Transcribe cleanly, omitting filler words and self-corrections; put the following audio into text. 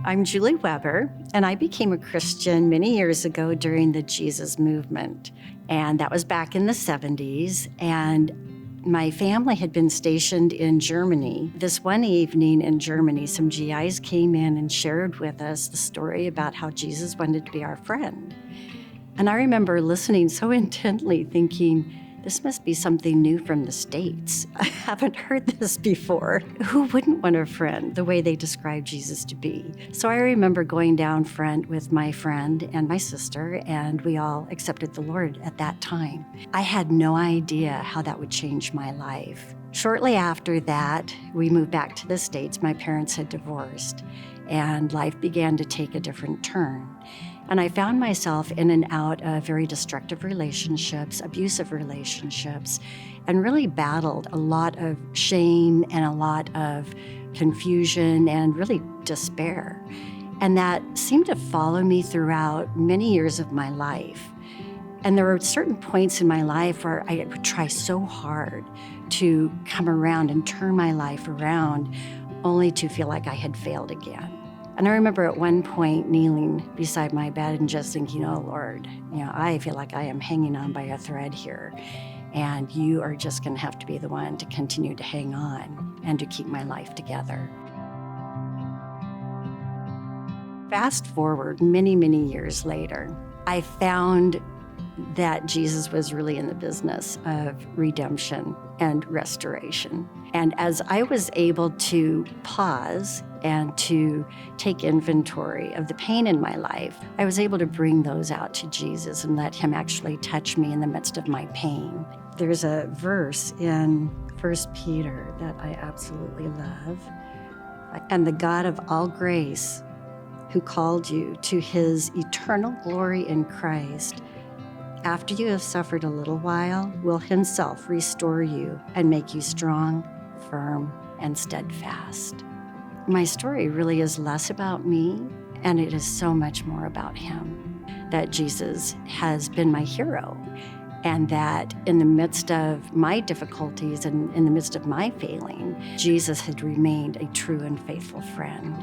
I'm Julie Weber, and I became a Christian many years ago during the Jesus movement. And that was back in the 70s. And my family had been stationed in Germany. This one evening in Germany, some GIs came in and shared with us the story about how Jesus wanted to be our friend. And I remember listening so intently, thinking, this must be something new from the States. I haven't heard this before. Who wouldn't want a friend the way they describe Jesus to be? So I remember going down front with my friend and my sister, and we all accepted the Lord at that time. I had no idea how that would change my life. Shortly after that, we moved back to the States. My parents had divorced, and life began to take a different turn. And I found myself in and out of very destructive relationships, abusive relationships, and really battled a lot of shame and a lot of confusion and really despair. And that seemed to follow me throughout many years of my life. And there were certain points in my life where I would try so hard to come around and turn my life around, only to feel like I had failed again. And I remember at one point kneeling beside my bed and just thinking, oh Lord, I feel like I am hanging on by a thread here. And you are just going to have to be the one to continue to hang on and to keep my life together. Fast forward many, many years later, I found that Jesus was really in the business of redemption and restoration. And as I was able to pause and to take inventory of the pain in my life, I was able to bring those out to Jesus and let him actually touch me in the midst of my pain. There's a verse in 1 Peter that I absolutely love. And the God of all grace, who called you to his eternal glory in Christ, after you have suffered a little while, will himself restore you and make you strong, firm, and steadfast. My story really is less about me, and it is so much more about him. That Jesus has been my hero, and that in the midst of my difficulties and in the midst of my failing, Jesus had remained a true and faithful friend.